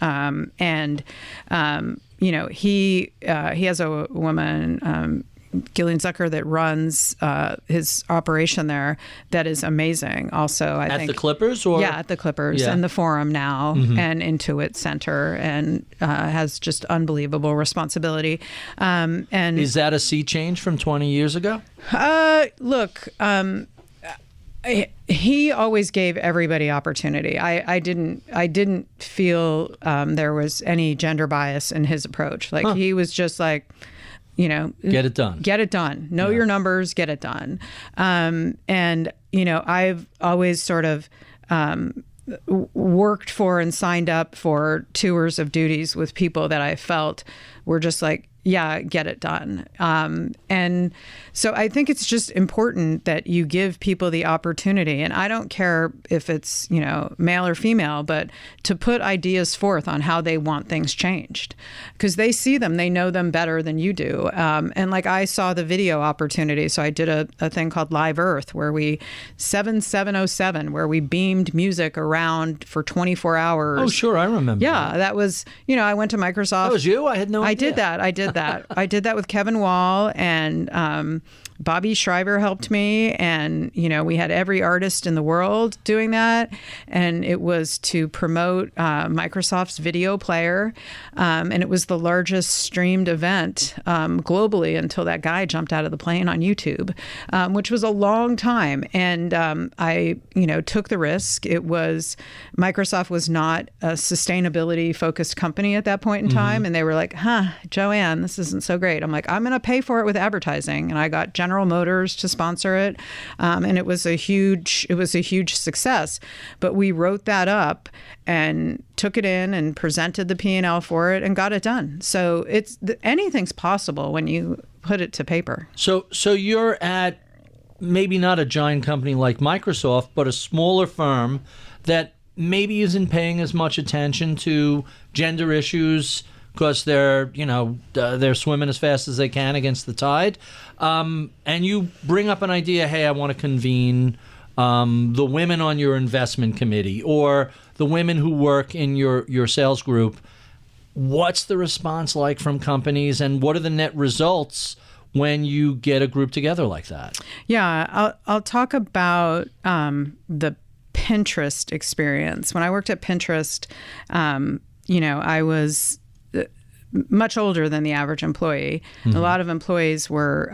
Speaker 3: He has a woman, Gillian Zucker, that runs his operation there that is amazing. Also, I think
Speaker 2: at the Clippers,
Speaker 3: at the Clippers and the Forum now, and Intuit Center, and has just unbelievable responsibility. And
Speaker 2: is that a sea change from 20 years ago?
Speaker 3: Look. He always gave everybody opportunity. I didn't feel there was any gender bias in his approach. He was just like, get it done. Get it done. Know your numbers. Get it done. I've always sort of worked for and signed up for tours of duties with people that I felt were just like, yeah, get it done. And so I think it's just important that you give people the opportunity. And I don't care if it's, male or female, but to put ideas forth on how they want things changed, because they see them, they know them better than you do. And I saw the video opportunity. So I did a thing called Live Earth, where 7707, where we beamed music around for 24 hours.
Speaker 2: Oh, sure. I remember.
Speaker 3: Yeah, that was, I went to Microsoft.
Speaker 2: That was you? I had no idea.
Speaker 3: I did that. I did that with Kevin Wall, and Bobby Schreiber helped me, and we had every artist in the world doing that, and it was to promote Microsoft's video player, and it was the largest streamed event globally until that guy jumped out of the plane on YouTube, which was a long time. And I took the risk. Microsoft was not a sustainability focused company at that point in time, and they were like, Joanne, this isn't so great. I'm like, I'm going to pay for it with advertising, and I got General Motors to sponsor it, and it was a huge success. But we wrote that up and took it in and presented the P&L for it and got it done. So anything's possible when you put it to paper.
Speaker 2: So you're at maybe not a giant company like Microsoft, but a smaller firm that maybe isn't paying as much attention to gender issues because they're swimming as fast as they can against the tide. And you bring up an idea, hey, I want to convene the women on your investment committee or the women who work in your sales group. What's the response like from companies, and what are the net results when you get a group together like that?
Speaker 3: Yeah, I'll talk about the Pinterest experience. When I worked at Pinterest, I was much older than the average employee. Mm-hmm. A lot of employees were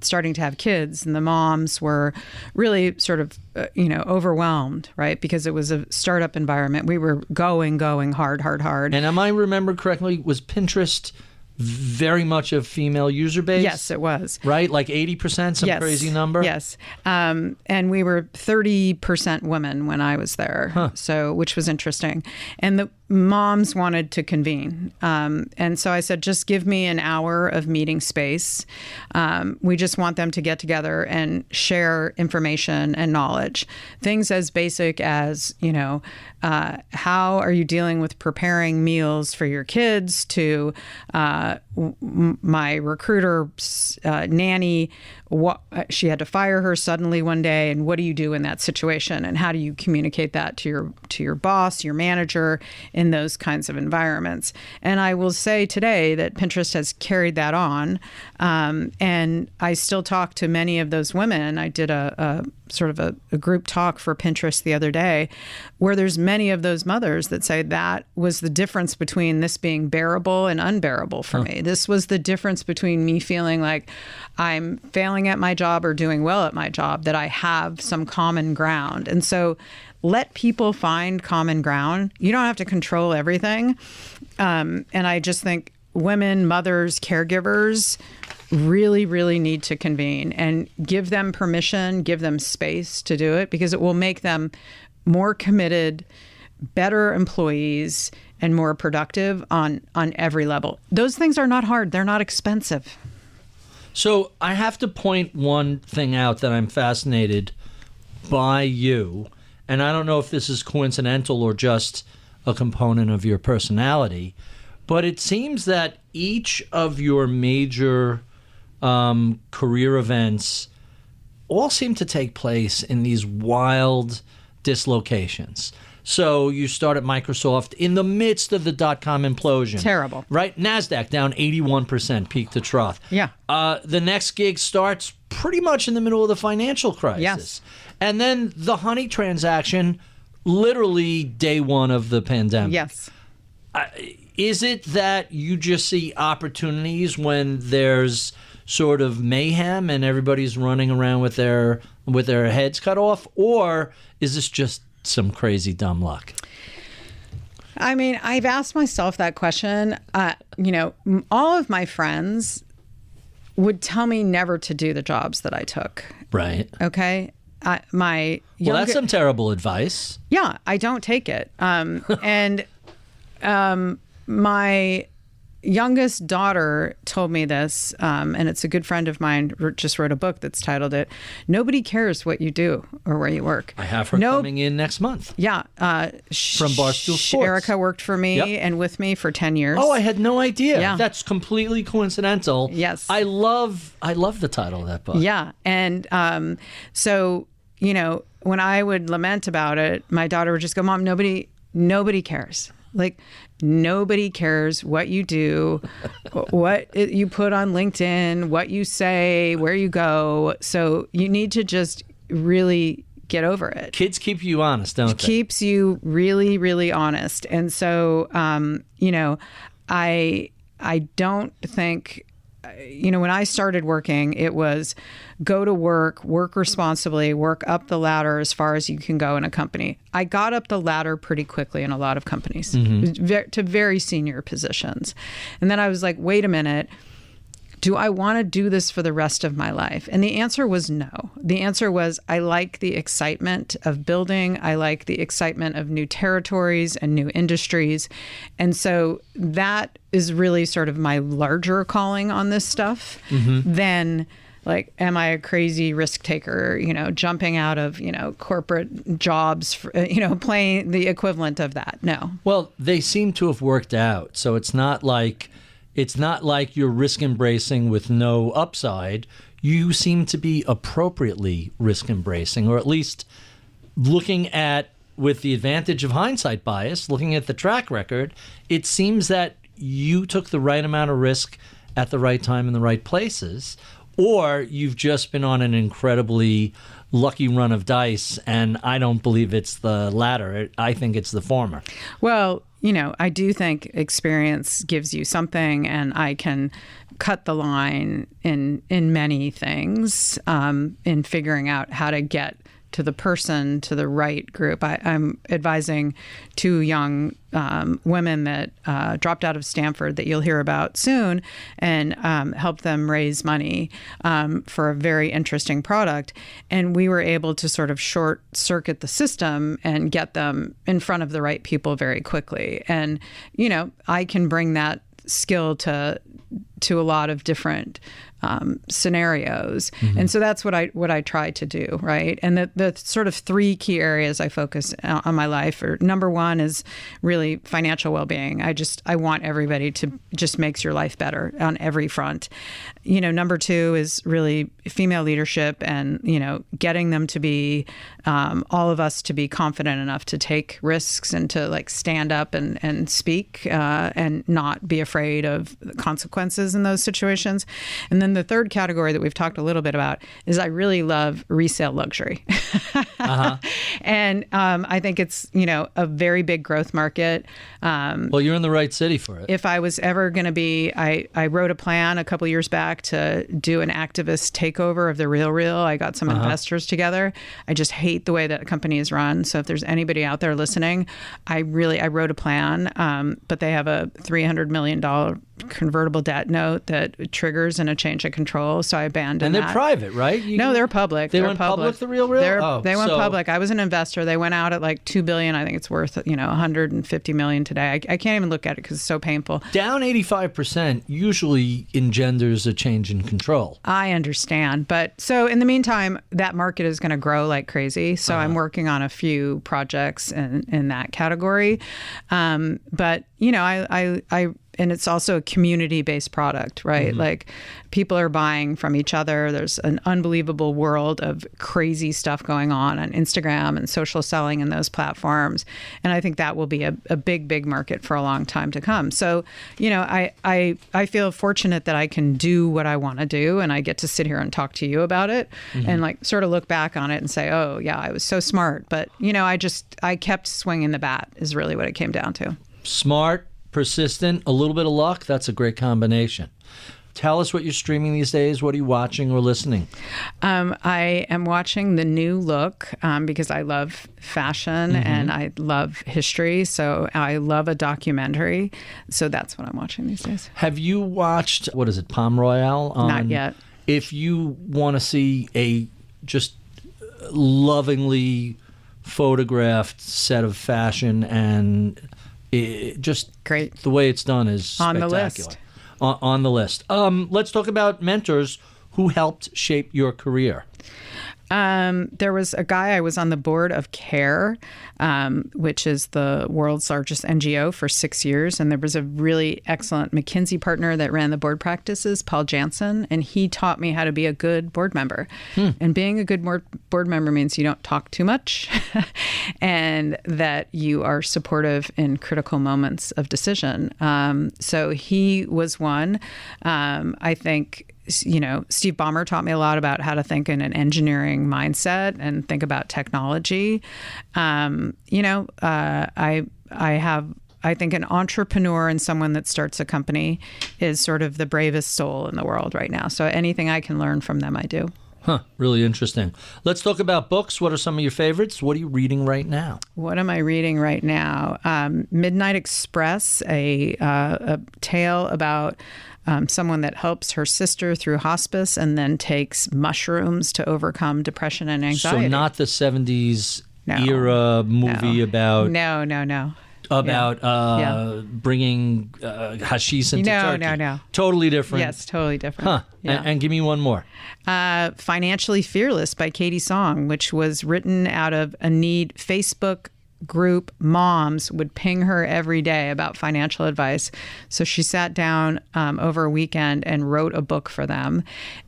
Speaker 3: starting to have kids, and the moms were really sort of, overwhelmed, right? Because it was a startup environment. We were going hard.
Speaker 2: And am I remember correctly, was Pinterest very much a female user base?
Speaker 3: Yes, it was.
Speaker 2: Right? Like 80%, some crazy number?
Speaker 3: Yes. And we were 30% women when I was there, which was interesting. And the moms wanted to convene. And so I said, just give me an hour of meeting space. We just want them to get together and share information and knowledge. Things as basic as, how are you dealing with preparing meals for your kids, to my recruiter nanny, she had to fire her suddenly one day, and what do you do in that situation, and how do you communicate that to your boss, your manager, in those kinds of environments. And I will say today that Pinterest has carried that on, and I still talk to many of those women. I did a group talk for Pinterest the other day, where there's many of those mothers that say that was the difference between this being bearable and unbearable for me. This was the difference between me feeling like I'm failing at my job or doing well at my job, that I have some common ground. And so let people find common ground. You don't have to control everything. And I just think women, mothers, caregivers really, really need to convene and give them permission, give them space to do it, because it will make them more committed, better employees, and more productive on every level. Those things are not hard. They're not expensive.
Speaker 2: So I have to point one thing out that I'm fascinated by you, and I don't know if this is coincidental or just a component of your personality, but it seems that each of your major career events all seem to take place in these wild dislocations. So you start at Microsoft in the midst of the dot-com implosion.
Speaker 3: Terrible.
Speaker 2: Right? NASDAQ down 81%, peak to trough.
Speaker 3: Yeah.
Speaker 2: The next gig starts pretty much in the middle of the financial crisis.
Speaker 3: Yes.
Speaker 2: And then the Honey transaction, literally day one of the pandemic.
Speaker 3: Yes.
Speaker 2: Is it that you just see opportunities when there's sort of mayhem and everybody's running around with their heads cut off? Or is this just some crazy dumb luck?
Speaker 3: I mean, I've asked myself that question. All of my friends would tell me never to do the jobs that I took.
Speaker 2: Right.
Speaker 3: Okay.
Speaker 2: That's some terrible advice.
Speaker 3: Yeah, I don't take it. And my youngest daughter told me this, and it's a good friend of mine just wrote a book that's titled it, "Nobody Cares What You Do or Where You Work."
Speaker 2: I have her coming in next month.
Speaker 3: Yeah.
Speaker 2: From Barstool Sports.
Speaker 3: Erica worked for me and with me for 10 years.
Speaker 2: Oh, I had no idea.
Speaker 3: Yeah.
Speaker 2: That's completely coincidental.
Speaker 3: Yes.
Speaker 2: I love the title of that book.
Speaker 3: Yeah. And so, when I would lament about it, my daughter would just go, "Mom, nobody cares. Like, nobody cares what you do, what you put on LinkedIn, what you say, where you go. So you need to just really get over it."
Speaker 2: Kids keep you honest, don't they?
Speaker 3: Keeps you really, really honest. And so, I don't think, when I started working, it was go to work responsibly, work up the ladder as far as you can go in a company. I got up the ladder pretty quickly in a lot of companies to very senior positions. And then I was like, wait a minute, do I want to do this for the rest of my life? And the answer was no. The answer was, I like the excitement of building. I like the excitement of new territories and new industries. And so that is really sort of my larger calling on this stuff than like, am I a crazy risk taker, jumping out of, corporate jobs, playing the equivalent of that? No.
Speaker 2: Well, they seem to have worked out. So it's not like you're risk embracing with no upside. You seem to be appropriately risk embracing, or at least looking at, with the advantage of hindsight bias, looking at the track record, it seems that you took the right amount of risk at the right time in the right places, or you've just been on an incredibly lucky run of dice, and I don't believe it's the latter. I think it's the former.
Speaker 3: Well, I do think experience gives you something, and I can cut the line in many things in figuring out how to get to the person, to the right group. I'm advising 2 young women that dropped out of Stanford that you'll hear about soon, and help them raise money for a very interesting product. And we were able to sort of short circuit the system and get them in front of the right people very quickly. And, I can bring that skill to a lot of different scenarios. And so that's what I try to do, right? And the sort of 3 key areas I focus on my life are, number 1 is really financial well-being. I want everybody to just makes your life better on every front. Number 2 is really female leadership and, getting them to be, all of us to be confident enough to take risks and to stand up and speak and not be afraid of consequences in those situations. And then the third category that we've talked a little bit about is I really love resale luxury. And I think it's, a very big growth market.
Speaker 2: Well, you're in the right city for it.
Speaker 3: If I was ever going to be, I wrote a plan a couple years back to do an activist takeover of the Real. I got some investors together. I just hate the way that a company is run. So if there's anybody out there listening, I wrote a plan, but they have a $300 million convertible debt note that triggers in a change of control. So I abandoned
Speaker 2: that. And
Speaker 3: they're
Speaker 2: private, right?
Speaker 3: No, they're public.
Speaker 2: They went public, the Real?
Speaker 3: They went public. I was an investor. They went out at $2 billion. I think it's worth, $150 million today. I can't even look at it because it's so painful.
Speaker 2: Down 85% usually engenders a change in control.
Speaker 3: I understand. But so in the meantime, that market is going to grow like crazy. So I'm working on a few projects in that category. But, and it's also a community-based product, right? People are buying from each other. There's an unbelievable world of crazy stuff going on Instagram and social selling and those platforms. And I think that will be a big, big market for a long time to come. So, I feel fortunate that I can do what I want to do, and I get to sit here and talk to you about it and sort of look back on it and say, oh, yeah, I was so smart. But, I kept swinging the bat is really what it came down to.
Speaker 2: Smart, persistent, a little bit of luck. That's a great combination. Tell us what you're streaming these days. What are you watching or listening?
Speaker 3: I am watching The New Look because I love fashion and I love history. So I love a documentary. So that's what I'm watching these days.
Speaker 2: Have you watched, what is it, Palm Royale?
Speaker 3: Not yet.
Speaker 2: If you want to see a just lovingly photographed set of fashion and just
Speaker 3: great,
Speaker 2: the way it's done is
Speaker 3: on
Speaker 2: spectacular.
Speaker 3: The list.
Speaker 2: On the list. Let's talk about mentors who helped shape your career.
Speaker 3: There was a guy, I was on the board of CARE, which is the world's largest NGO, for 6 years. And there was a really excellent McKinsey partner that ran the board practices, Paul Jansen, and he taught me how to be a good board member. And being a good board member means you don't talk too much and that you are supportive in critical moments of decision. So he was one. I think Steve Ballmer taught me a lot about how to think in an engineering mindset and think about technology. I think an entrepreneur and someone that starts a company is sort of the bravest soul in the world right now. So anything I can learn from them, I do.
Speaker 2: Really interesting. Let's talk about books. What are some of your favorites? What are you reading right now?
Speaker 3: What am I reading right now? Midnight Express, a tale about someone that helps her sister through hospice and then takes mushrooms to overcome depression and anxiety.
Speaker 2: So not the 70s era movie about...
Speaker 3: No.
Speaker 2: About bringing hashish into Turkey.
Speaker 3: No.
Speaker 2: Totally different.
Speaker 3: Yes, totally different.
Speaker 2: Yeah. And give me one more.
Speaker 3: Financially Fearless by Katie Song, which was written out of a need. Facebook group moms would ping her every day about financial advice. So she sat down over a weekend and wrote a book for them.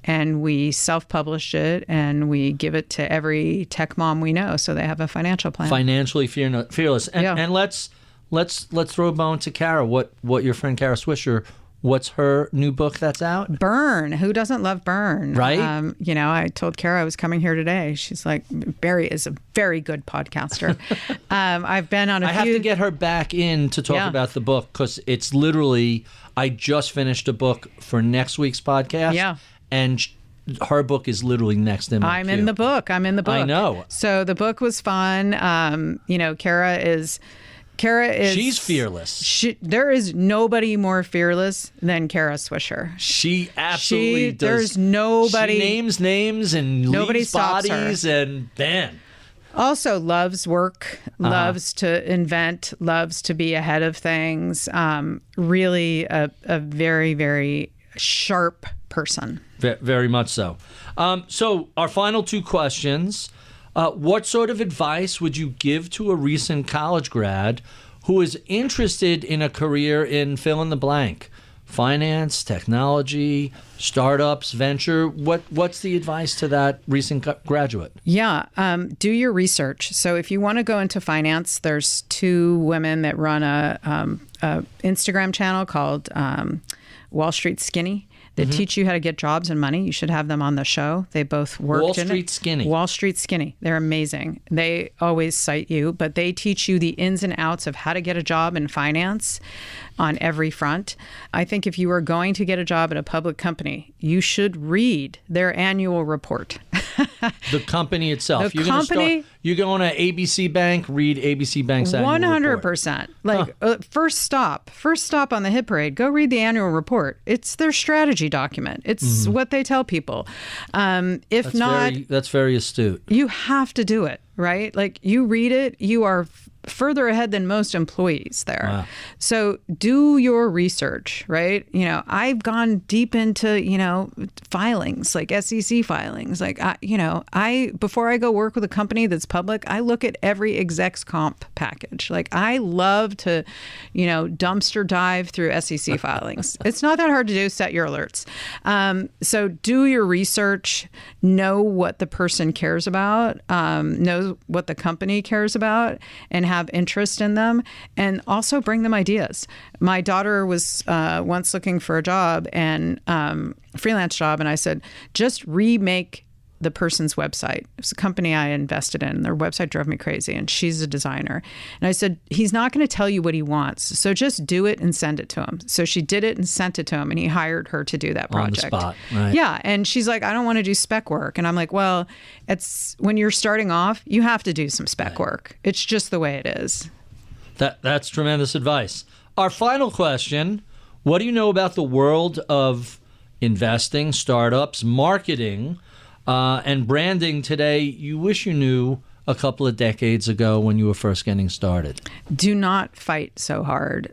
Speaker 3: And we self-published it and we give it to every tech mom we know so they have a financial plan.
Speaker 2: Financially Fearless. And let's throw a bone to Kara. What your friend Kara Swisher, what's her new book that's out?
Speaker 3: Burn. Who doesn't love Burn?
Speaker 2: Right.
Speaker 3: I told Kara I was coming here today. She's like, Barry is a very good podcaster. I've been on a few...
Speaker 2: I have to get her back in to talk about the book because it's literally, I just finished a book for next week's podcast.
Speaker 3: Yeah.
Speaker 2: And her book is literally next in my
Speaker 3: I'm
Speaker 2: queue.
Speaker 3: in the book.
Speaker 2: I know.
Speaker 3: So the book was fun. Kara is
Speaker 2: She's fearless.
Speaker 3: There is nobody more fearless than Kara Swisher.
Speaker 2: She absolutely does.
Speaker 3: There's nobody.
Speaker 2: She names names and
Speaker 3: nobody
Speaker 2: leaves
Speaker 3: stops
Speaker 2: bodies
Speaker 3: her.
Speaker 2: and bam.
Speaker 3: Also loves work, loves to invent, loves to be ahead of things. Really a very, very sharp person.
Speaker 2: Very much so. So our final two questions. What sort of advice would you give to a recent college grad who is interested in a career in fill in the blank? Finance, technology, startups, venture. What's the advice to that recent graduate?
Speaker 3: Yeah, do your research. So if you want to go into finance, there's two women that run a Instagram channel called Wall Street Skinny. They teach you how to get jobs and money. You should have them on the show. They both worked
Speaker 2: Wall
Speaker 3: in
Speaker 2: Street
Speaker 3: it.
Speaker 2: Skinny.
Speaker 3: Wall Street Skinny. They're amazing. They always cite you, but they teach you the ins and outs of how to get a job in finance on every front. I think if you are going to get a job at a public company, you should read their annual report.
Speaker 2: The company itself.
Speaker 3: The company.
Speaker 2: You're going to ABC Bank, read ABC Bank's annual report.
Speaker 3: 100%. First stop on the hit parade, go read the annual report. It's their strategy document. It's what they tell people. That's
Speaker 2: very astute.
Speaker 3: You have to do it, right? Like you read it, you are further ahead than most employees there.
Speaker 2: Wow.
Speaker 3: So do your research, right? I've gone deep into, filings, like SEC filings. Like, before I go work with a company that's public, I look at every exec's comp package. Like I love to, dumpster dive through SEC filings. It's not that hard to do. Set your alerts. So do your research, know what the person cares about, know what the company cares about, and have interest in them, and also bring them ideas. My daughter was once looking for a job and freelance job, and I said, just remake the person's website. It was a company I invested in. Their website drove me crazy, and she's a designer. And I said, he's not going to tell you what he wants, so just do it and send it to him. So she did it and sent it to him, and he hired her to do that project.
Speaker 2: On the spot, right? Yeah,
Speaker 3: and she's like, I don't want to do spec work. And I'm like, well, it's when you're starting off, you have to do some spec work. It's just the way it is.
Speaker 2: That's tremendous advice. Our final question, what do you know about the world of investing, startups, marketing, and branding today you wish you knew a couple of decades ago when you were first getting started? Do not fight so hard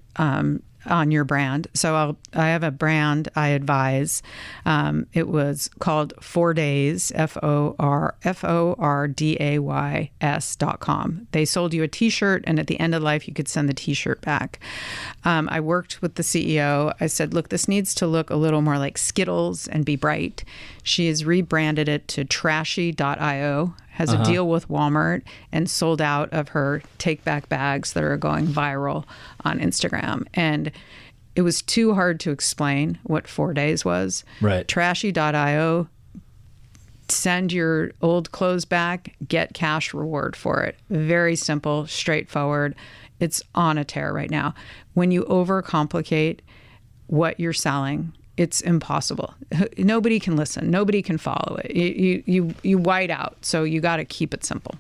Speaker 2: on your brand. So I have a brand I advise. It was called 4 Days, FORDAYS.com. They sold you a t-shirt, and at the end of life, you could send the t-shirt back. I worked with the CEO. I said, look, this needs to look a little more like Skittles and be bright. She has rebranded it to Trashy.io, has a deal with Walmart, and sold out of her take-back bags that are going viral on Instagram. And it was too hard to explain what 4 Days was. Right.
Speaker 3: Trashy.io, send your old clothes back, get cash reward for it. Very simple, straightforward. It's on a tear right now. When you overcomplicate what you're selling, it's impossible. Nobody can listen. Nobody can follow it. You white out. So you got to keep it simple.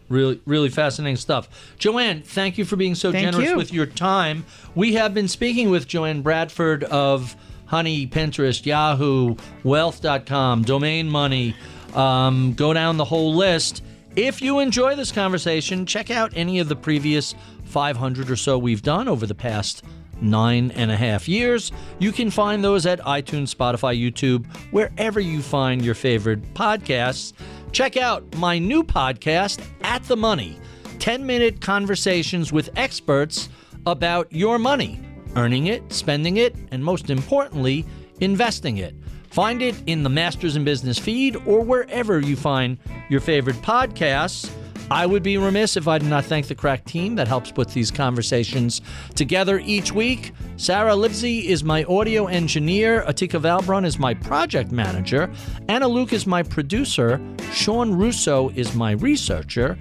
Speaker 2: Really, really fascinating stuff. Joanne, thank you for being so generous with your time. We have been speaking with Joanne Bradford of Honey, Pinterest, Yahoo, Wealth.com, Domain Money. Go down the whole list. If you enjoy this conversation, check out any of the previous 500 or so we've done over the past 9.5 years. You can find those at iTunes, Spotify, YouTube, wherever you find your favorite podcasts. Check out my new podcast, At the Money, 10-minute conversations with experts about your money, earning it, spending it, and most importantly, investing it. Find it in the Masters in Business feed or wherever you find your favorite podcasts. I would be remiss if I did not thank the crack team that helps put these conversations together each week. Sarah Livesey is my audio engineer. Atika Valbrun is my project manager. Anna Luke is my producer. Sean Russo is my researcher.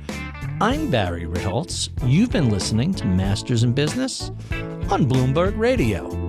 Speaker 2: I'm Barry Ritholtz. You've been listening to Masters in Business on Bloomberg Radio.